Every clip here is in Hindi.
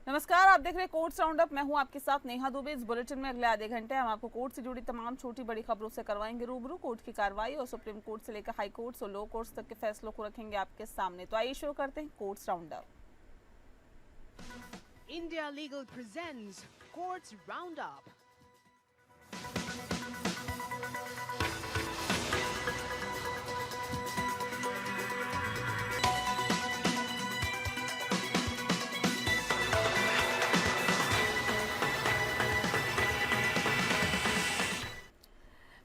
नमस्कार, आप देख रहे हैं कोर्ट्स राउंड अप। मैं हूं आपके साथ नेहा दुबे। इस बुलेटिन में अगले आधे घंटे हम आपको कोर्ट से जुड़ी तमाम छोटी बड़ी खबरों से करवाएंगे रूबरू। कोर्ट की कार्रवाई और सुप्रीम कोर्ट से लेकर हाई कोर्ट्स और लो कोर्ट्स तक के फैसलों को रखेंगे आपके सामने। तो आइए शुरू करते हैं courts round up. India Legal presents Courts Roundup.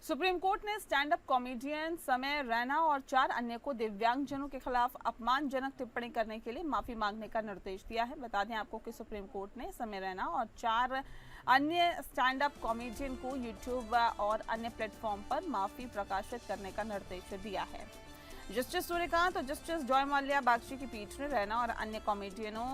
Supreme court ने स्टैंड अप कॉमेडियन समय रैना और 4 अन्य को दिव्यांगजनों के खिलाफ अपमानजनक टिप्पणी करने के लिए माफी मांगने का निर्देश दिया है। बता दें आपको कि सुप्रीम कोर्ट ने समय रैना और 4 अन्य स्टैंड अप कॉमेडियन को यूट्यूब और अन्य प्लेटफॉर्म पर माफी प्रकाशित करने का निर्देश दिया है। जस्टिस सूर्यकांत और जस्टिस जॉय माल्या बागची की पीठ ने रैना और अन्य कॉमेडियनों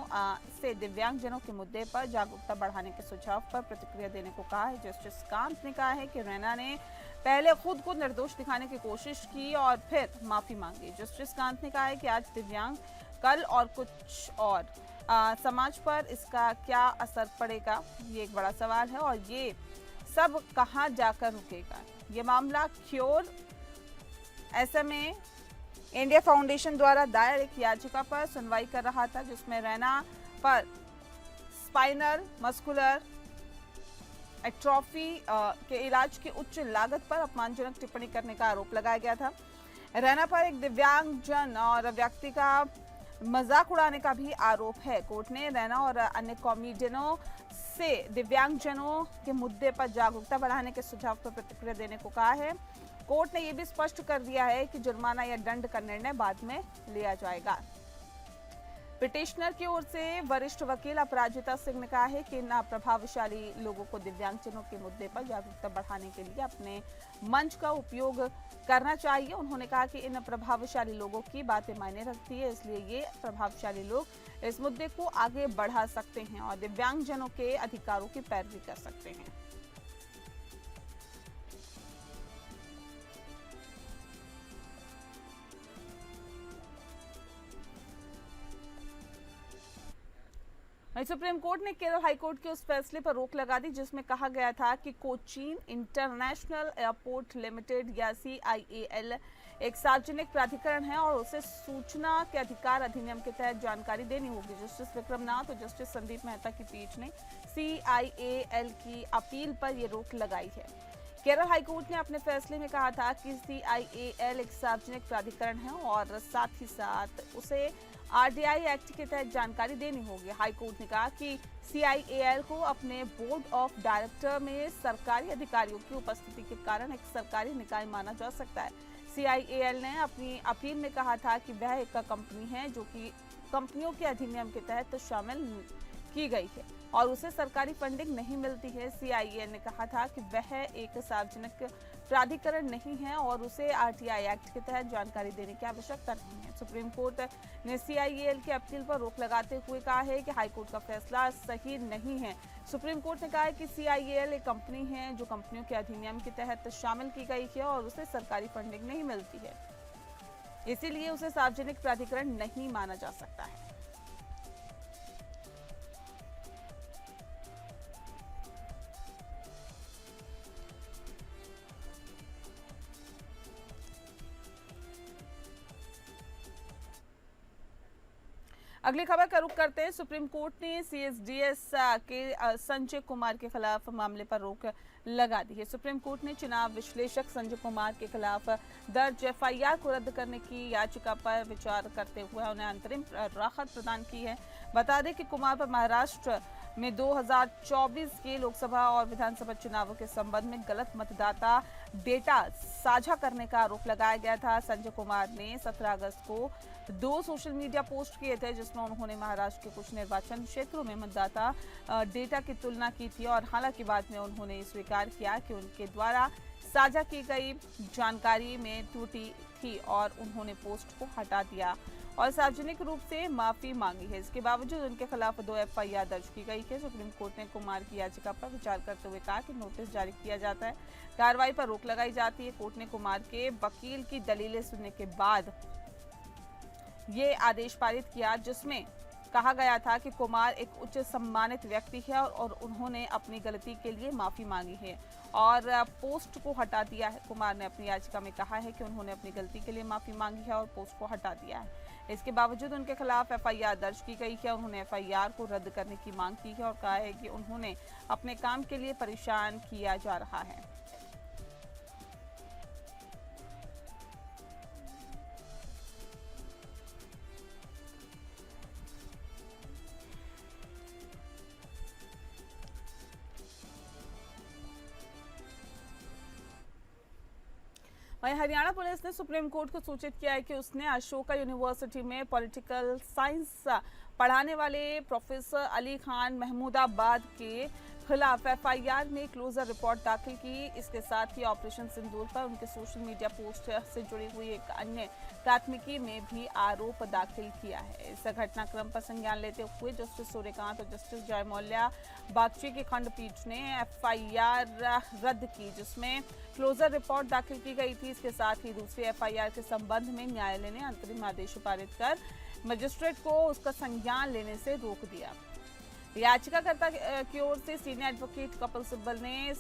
से दिव्यांगजनों के मुद्दे पर जागरूकता बढ़ाने के सुझाव पर प्रतिक्रिया देने को कहा है। जस्टिस कांत ने कहा है कि रैना ने पहले खुद को निर्दोष दिखाने की कोशिश की और फिर माफी मांगी। जस्टिस कांत ने कहा है कि आज दिव्यांग, कल और कुछ और समाज पर इसका क्या असर पड़ेगा, ये एक बड़ा सवाल है और ये सब कहाँ जाकर रुकेगा। ये मामला क्योर SMA इंडिया फाउंडेशन द्वारा दायर एक याचिका पर सुनवाई कर रहा था, जिसमें रैना पर स्पाइनल मस्कुलर एट्रोफी के इलाज की उच्च लागत पर अपमानजनक टिप्पणी करने का आरोप लगाया गया था। रैना पर एक दिव्यांगजन और व्यक्ति का मजाक उड़ाने का भी आरोप है। कोर्ट ने रैना और अन्य कॉमेडियनों से दिव्यांगजनों के मुद्दे पर जागरूकता बढ़ाने के सुझाव पर प्रतिक्रिया देने को कहा है। कोर्ट ने यह भी स्पष्ट कर दिया है कि जुर्माना या दंड का निर्णय बाद में लिया जाएगा। पिटिशनर की ओर से वरिष्ठ वकील अपराजिता सिंह ने कहा है कि इन प्रभावशाली लोगों को दिव्यांगजनों के मुद्दे पर जागरूकता बढ़ाने के लिए अपने मंच का उपयोग करना चाहिए। उन्होंने कहा कि इन प्रभावशाली लोगों की बातें मायने रखती है, इसलिए ये प्रभावशाली लोग इस मुद्दे को आगे बढ़ा सकते हैं और दिव्यांगजनों के अधिकारों की पैरवी कर सकते हैं। सुप्रीम कोर्ट ने केरल हाईकोर्ट के उस फैसले पर रोक लगा दी जिसमें कहा गया था कि कोचीन इंटरनेशनल एयरपोर्ट लिमिटेड या CIAL एक सार्वजनिक प्राधिकरण है और उसे सूचना के अधिकार अधिनियम के तहत जानकारी देनी होगी। जस्टिस विक्रमनाथ और जस्टिस संदीप मेहता की पीठ ने CIAL की अपील पर यह रोक लगाई है। केरल हाईकोर्ट ने अपने फैसले में कहा था कि CIAL एक सार्वजनिक प्राधिकरण है और साथ ही साथ उसे RTI एक्ट के तहत जानकारी देनी होगी। हाईकोर्ट ने कहा कि CIAL को अपने बोर्ड ऑफ डायरेक्टर में सरकारी अधिकारियों की उपस्थिति के कारण एक सरकारी निकाय माना जा सकता है। CIAL ने अपनी अपील में कहा था कि वह एक कंपनी है जो कि कंपनियों के अधिनियम के तहत शामिल की गई है और उसे सरकारी फंडिंग नहीं मिलती है। CIAL ने कहा था कि वह एक सार्वजनिक प्राधिकरण नहीं है और उसे RTI एक्ट के तहत जानकारी देने की आवश्यकता नहीं है। सुप्रीम कोर्ट ने CIAL की अपील पर रोक लगाते हुए कहा है कि हाईकोर्ट का फैसला सही नहीं है। सुप्रीम कोर्ट ने कहा है कि CIAL एक कंपनी है जो कंपनियों के अधिनियम के तहत शामिल की गई है और उसे सरकारी फंडिंग नहीं मिलती है, इसीलिए उसे सार्वजनिक प्राधिकरण नहीं माना जा सकता है। अगली खबर का रुख करते हैं। सुप्रीम कोर्ट ने CSDS के संजय कुमार के खिलाफ मामले पर रोक लगा दी है। सुप्रीम कोर्ट ने चुनाव विश्लेषक संजय कुमार के खिलाफ दर्ज FIR को रद्द करने की याचिका पर विचार करते हुए उन्हें अंतरिम राहत प्रदान की है। बता दें कि कुमार पर महाराष्ट्र में 2024 के लोकसभा और विधानसभा चुनावों के संबंध में गलत मतदाता डेटा साझा करने का आरोप लगाया गया था। संजय कुमार ने 17 अगस्त को 2 सोशल मीडिया पोस्ट किए थे जिसमें उन्होंने महाराष्ट्र के कुछ निर्वाचन क्षेत्रों में मतदाता डेटा की तुलना की थी और हालांकि बाद में उन्होंने स्वीकार किया कि उनके द्वारा साझा की गई जानकारी में त्रुटि थी और उन्होंने पोस्ट को हटा दिया और सार्वजनिक रूप से माफी मांगी है। इसके बावजूद उनके खिलाफ 2 FIR दर्ज की गई है। सुप्रीम कोर्ट ने कुमार की याचिका पर विचार करते हुए कहा कि नोटिस जारी किया जाता है, कार्रवाई पर रोक लगाई जाती है। कोर्ट ने कुमार के वकील की दलीलें सुनने के बाद ये आदेश पारित किया जिसमें कहा गया था कि कुमार एक उच्च सम्मानित व्यक्ति है और उन्होंने अपनी गलती के लिए माफी मांगी है और पोस्ट को हटा दिया है। कुमार ने अपनी याचिका में कहा है कि उन्होंने अपनी गलती के लिए माफी मांगी है और पोस्ट को हटा दिया है। इसके बावजूद उनके खिलाफ एफआईआर दर्ज की गई है। उन्होंने एफआईआर को रद्द करने की मांग की है और कहा है कि उन्होंने अपने काम के लिए परेशान किया जा रहा है। वहीं हरियाणा पुलिस ने सुप्रीम कोर्ट को सूचित किया है कि उसने अशोका यूनिवर्सिटी में पॉलिटिकल साइंस पढ़ाने वाले प्रोफेसर अली खान महमूदाबाद के खिलाफ एफआईआर में क्लोजर रिपोर्ट दाखिल की। इसके साथ ही ऑपरेशन सिंदूर पर उनके सोशल मीडिया पोस्ट से जुड़ी हुई एक अन्य प्राथमिकी में भी आरोप दाखिल किया है। इस घटनाक्रम पर संज्ञान लेते हुए जस्टिस सूर्यकांत और जस्टिस जयमौल्या बागची की खंडपीठ ने एफआईआर रद्द की, जिसमें क्लोजर रिपोर्ट दाखिल की गई थी। इसके साथ ही दूसरी एफआईआर के संबंध में न्यायालय ने अंतरिम आदेश पारित कर मजिस्ट्रेट को उसका संज्ञान लेने से रोक दिया। याचिकाकर्ता की ओर से सीनियर एडवोकेट कपिल सिब्बल ने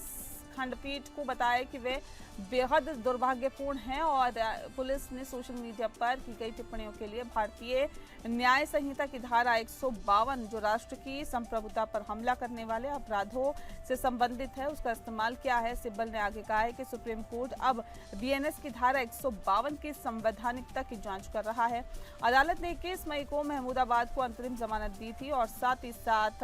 खंडपीठ को बताया कि वे बेहद दुर्भाग्यपूर्ण हैं और पुलिस ने सोशल मीडिया पर की गई टिप्पणियों के लिए भारतीय न्याय संहिता की धारा 152 जो राष्ट्र की संप्रभुता पर हमला करने वाले अपराधों से संबंधित है, उसका इस्तेमाल किया है। सिब्बल ने आगे कहा है कि सुप्रीम कोर्ट अब बीएनएस की धारा 152 की संवैधानिकता की जांच कर रहा है। अदालत ने 21 मई को महमूदाबाद को अंतरिम जमानत दी थी और साथ ही साथ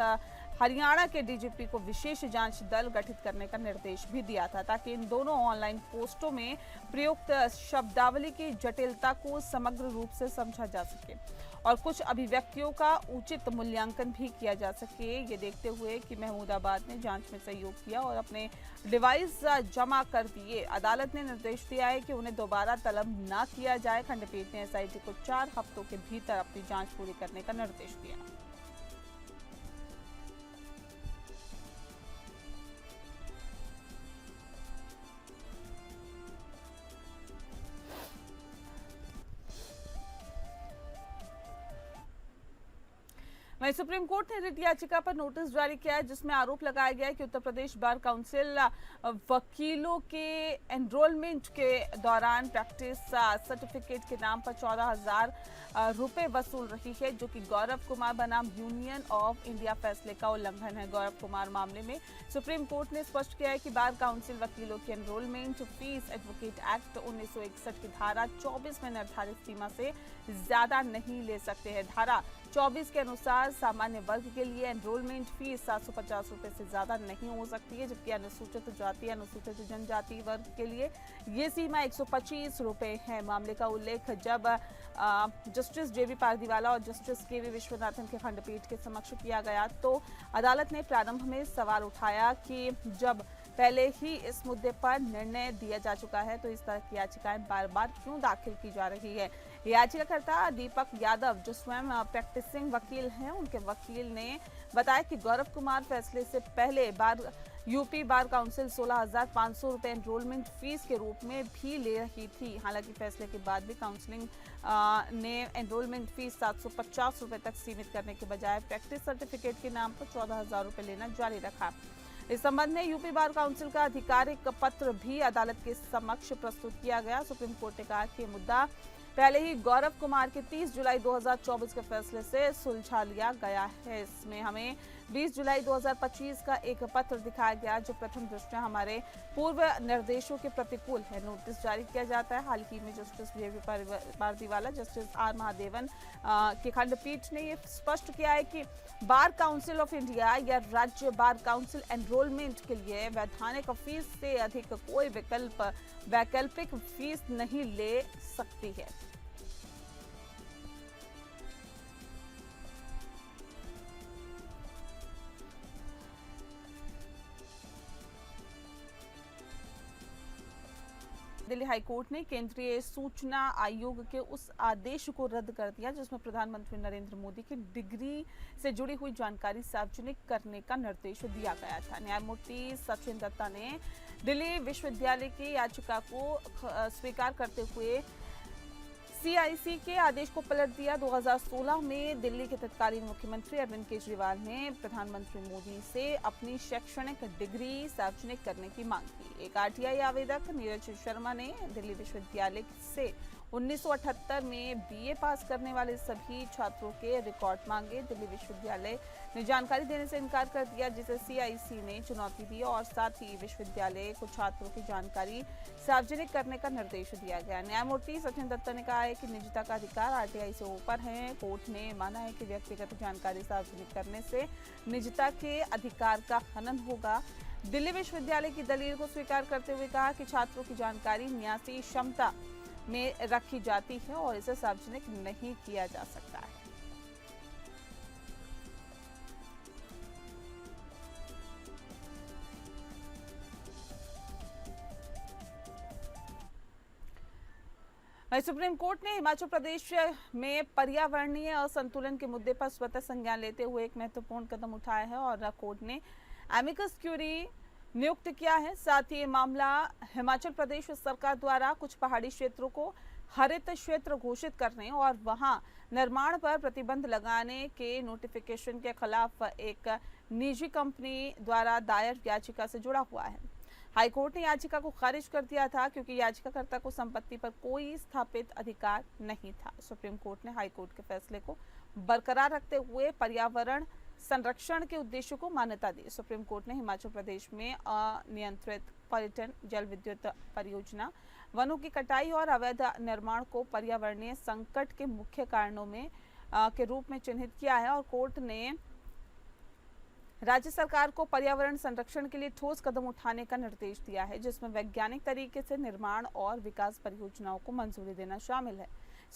हरियाणा के डीजीपी को विशेष जांच दल गठित करने का निर्देश भी दिया था, ताकि इन दोनों ऑनलाइन पोस्टों में प्रयुक्त शब्दावली की जटिलता को समग्र रूप से समझा जा सके और कुछ अभिव्यक्तियों का उचित मूल्यांकन भी किया जा सके। ये देखते हुए कि महमूदाबाद ने जांच में सहयोग किया और अपने डिवाइस जमा कर दिए, अदालत ने निर्देश दिया है कि उन्हें दोबारा तलब न किया जाए। खंडपीठ ने एसआईटी को 4 हफ्तों के भीतर अपनी जांच पूरी करने का निर्देश दिया। वहीं सुप्रीम कोर्ट ने रिट याचिका पर नोटिस जारी किया है, जिसमें आरोप लगाया गया है कि उत्तर प्रदेश बार काउंसिल वकीलों के एनरोलमेंट के दौरान प्रैक्टिस सर्टिफिकेट के नाम पर 14,000 रुपए वसूल रही है, जो कि गौरव कुमार बनाम यूनियन ऑफ इंडिया फैसले का उल्लंघन है। गौरव कुमार मामले में सुप्रीम कोर्ट ने स्पष्ट किया है कि बार काउंसिल वकीलों की एनरोलमेंट फीस एडवोकेट एक्ट 1961 की धारा 24 में निर्धारित सीमा से ज्यादा नहीं ले सकते हैं। धारा 24 के अनुसार सामान्य वर्ग के लिए एनरोलमेंट फीस 750 रुपए से ज्यादा नहीं हो सकती है, जबकि अनुसूचित जाति अनुसूचित जनजाति वर्ग के लिए ये सीमा 125 रुपए है। मामले का उल्लेख जब जस्टिस जेबी पारदीवाला और जस्टिस केवी विश्वनाथन के खंडपीठ के समक्ष किया गया, तो अदालत ने प्रारंभ में सवाल उठाया कि जब पहले ही इस मुद्दे पर निर्णय दिया जा चुका है, तो इस तरह की याचिकाएं बार बार क्यों दाखिल की जा रही है। याचिकाकर्ता दीपक यादव, जो स्वयं प्रैक्टिसिंग वकील हैं, उनके वकील ने बताया कि गौरव कुमार फैसले से पहले यूपी बार काउंसिल 16,500 रुपए एनरोलमेंट फीस के रूप में भी ले रही थी। हालांकि फैसले के बाद भी काउंसलिंग ने एनरोलमेंट फीस 750 रुपए तक सीमित करने के बजाय प्रैक्टिस सर्टिफिकेट के नाम पर 14,000 रुपए लेना जारी रखा। इस संबंध में यूपी बार काउंसिल का आधिकारिक पत्र भी अदालत के समक्ष प्रस्तुत किया गया। सुप्रीम कोर्ट ने कहा कि मुद्दा पहले ही गौरव कुमार के 30 जुलाई 2024 के फैसले से सुलझा लिया गया है। इसमें हमें 20 जुलाई 2025 का एक पत्र दिखाया गया, जो प्रथम दृष्टया हमारे पूर्व निर्देशों के प्रतिकूल है। नोटिस जारी किया जाता है। हाल ही में justice J B Pardiwala, justice R Mahadevan की खंडपीठ ने ये स्पष्ट किया है कि बार काउंसिल ऑफ इंडिया या राज्य बार काउंसिल एनरोलमेंट के लिए वैधानिक फीस से अधिक कोई वैकल्पिक फीस नहीं ले सकती है। दिल्ली हाईकोर्ट ने केंद्रीय सूचना आयोग के उस आदेश को रद्द कर दिया, जिसमें प्रधानमंत्री नरेंद्र मोदी की डिग्री से जुड़ी हुई जानकारी सार्वजनिक करने का निर्देश दिया गया था। न्यायमूर्ति सचिन दत्ता ने दिल्ली विश्वविद्यालय की याचिका को स्वीकार करते हुए सीआईसी के आदेश को पलट दिया। 2016 में दिल्ली के तत्कालीन मुख्यमंत्री अरविंद केजरीवाल ने प्रधानमंत्री मोदी से अपनी शैक्षणिक डिग्री सार्वजनिक करने की मांग की। एक आरटीआई आवेदक नीरज शर्मा ने दिल्ली विश्वविद्यालय से 1978 में बीए पास करने वाले सभी छात्रों के रिकॉर्ड मांगे। दिल्ली विश्वविद्यालय ने जानकारी देने से इनकार कर दिया, जिसे सीआईसी ने चुनौती दी और साथ ही विश्वविद्यालय को छात्रों की जानकारी सार्वजनिक करने का निर्देश दिया गया। न्यायमूर्ति सचिन दत्ता ने कहा है कि निजता का अधिकार आरटीआई से ऊपर है। कोर्ट ने माना है कि व्यक्तिगत जानकारी सार्वजनिक करने से निजता के अधिकार का हनन होगा। दिल्ली विश्वविद्यालय की दलील को स्वीकार करते हुए कहा कि छात्रों की जानकारी न्यासी क्षमता में रखी जाती है और इसे सार्वजनिक नहीं किया जा सकता है। सुप्रीम कोर्ट ने हिमाचल प्रदेश में पर्यावरणीय असंतुलन के मुद्दे पर स्वतः संज्ञान लेते हुए एक महत्वपूर्ण कदम उठाया है और कोर्ट ने एमिकस क्यूरी नियुक्त किया है। साथ ही ये मामला हिमाचल प्रदेश सरकार द्वारा कुछ पहाड़ी क्षेत्रों को हरित क्षेत्र घोषित करने और वहां निर्माण पर प्रतिबंध लगाने के नोटिफिकेशन के खिलाफ एक निजी कंपनी द्वारा दायर याचिका से जुड़ा हुआ है। हाईकोर्ट ने याचिका को खारिज कर दिया था क्योंकि याचिकाकर्ता को संपत्ति पर कोई स्थापित अधिकार नहीं था। सुप्रीम कोर्ट ने हाईकोर्ट के फैसले को बरकरार रखते हुए पर्यावरण संरक्षण के उद्देश्यों को मान्यता दी। सुप्रीम कोर्ट ने हिमाचल प्रदेश में अनियंत्रित पर्यटन, जल विद्युत परियोजना, वनों की कटाई और अवैध निर्माण को पर्यावरणीय संकट के मुख्य कारणों में के रूप में चिन्हित किया है और कोर्ट ने राज्य सरकार को पर्यावरण संरक्षण के लिए ठोस कदम उठाने का निर्देश दिया है, जिसमें वैज्ञानिक तरीके से निर्माण और विकास परियोजनाओं को मंजूरी देना शामिल है।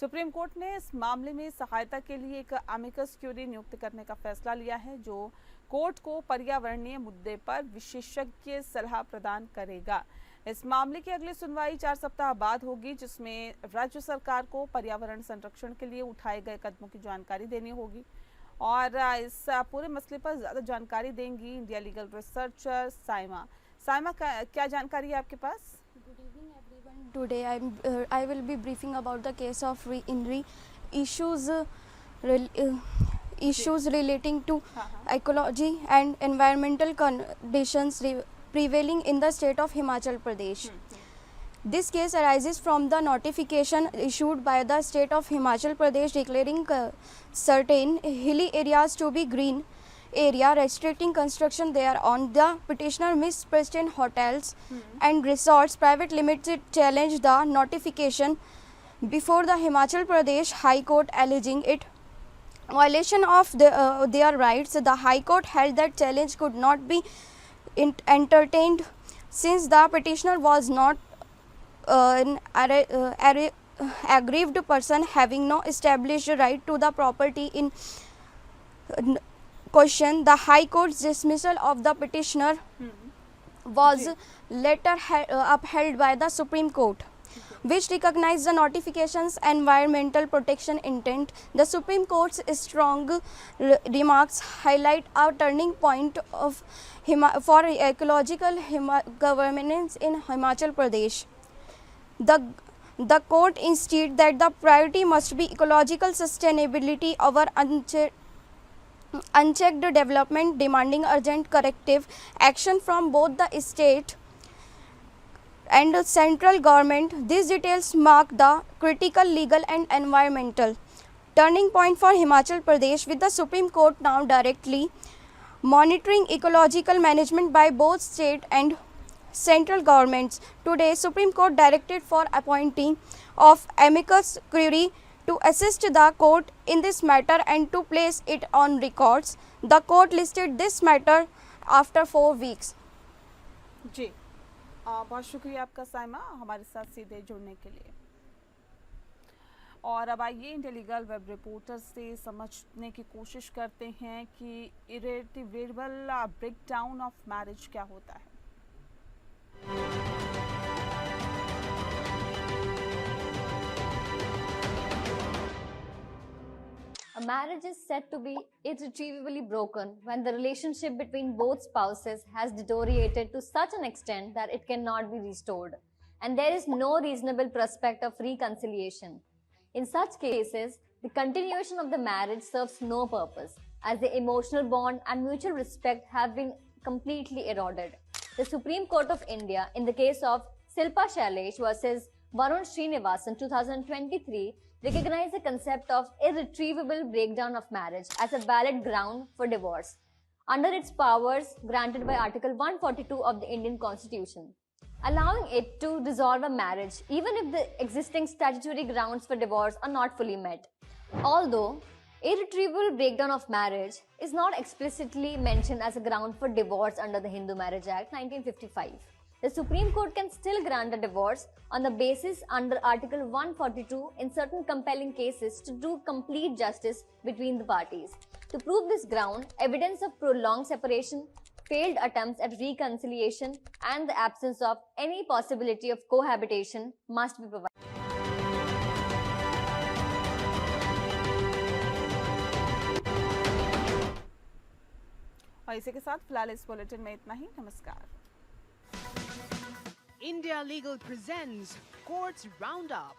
सुप्रीम कोर्ट ने इस मामले में सहायता के लिए एक एमिकस क्यूरी नियुक्त करने का फैसला लिया है, जो कोर्ट को पर्यावरणीय मुद्दे पर विशेषज्ञ सलाह प्रदान करेगा। इस मामले की अगली सुनवाई 4 सप्ताह बाद होगी, जिसमें राज्य सरकार को पर्यावरण संरक्षण के लिए उठाए गए कदमों की जानकारी देनी होगी और इस पूरे मसले पर ज्यादा जानकारी देंगी India legal researcher Saima. Saima, क्या जानकारी है आपके पास? Good evening, everyone. Today I will be briefing about the case of INRI issues relating to ecology and environmental conditions prevailing in the state of Himachal Pradesh. This case arises from the notification issued by the state of Himachal Pradesh declaring certain hilly areas to be green area, restricting construction there on. The petitioner Miss Preston Hotels and Resorts Private Limited challenged the notification before the Himachal Pradesh High Court, alleging it violation of their rights. The High Court held that challenge could not be entertained since the petitioner was not an aggrieved person having no established right to the property in question. The High Court's dismissal of the petitioner was later upheld by the Supreme Court, which recognized the notification's environmental protection intent. The Supreme Court's strong remarks highlight a turning point for ecological governance in Himachal Pradesh. The court insisted that the priority must be ecological sustainability over unchecked development, demanding urgent corrective action from both the state and central government. These details mark the critical legal and environmental turning point for Himachal Pradesh, with the Supreme Court now directly monitoring ecological management by both state and central governments. Today, Supreme Court directed for appointing of amicus curiae to assist the court in this matter and to place it on records. The court listed this matter after 4 weeks. जी, बहुत शुक्रिया आपका साइमा हमारे साथ सीधे जुड़ने के लिए। और अब आइए इंडिया लीगल वेब रिपोर्टर से समझने की कोशिश करते हैं कि इरेटिवेबल ब्रेकडाउन ऑफ मैरिज क्या होता है। A marriage is said to be irretrievably broken when the relationship between both spouses has deteriorated to such an extent that it cannot be restored, and there is no reasonable prospect of reconciliation. In such cases, the continuation of the marriage serves no purpose, as the emotional bond and mutual respect have been completely eroded. The Supreme Court of India, in the case of Silpa Shailesh versus Varun Srinivasan 2023, recognized the concept of irretrievable breakdown of marriage as a valid ground for divorce under its powers granted by Article 142 of the Indian Constitution, allowing it to dissolve a marriage even if the existing statutory grounds for divorce are not fully met. Although irretrievable breakdown of marriage is not explicitly mentioned as a ground for divorce under the Hindu Marriage Act 1955, the Supreme Court can still grant a divorce on the basis under Article 142 in certain compelling cases to do complete justice between the parties. To prove this ground, evidence of prolonged separation, failed attempts at reconciliation, and the absence of any possibility of cohabitation must be provided. और इसी के साथ फिलहाल इस बुलेटिन में इतना ही। नमस्कार। India Legal presents Courts Roundup.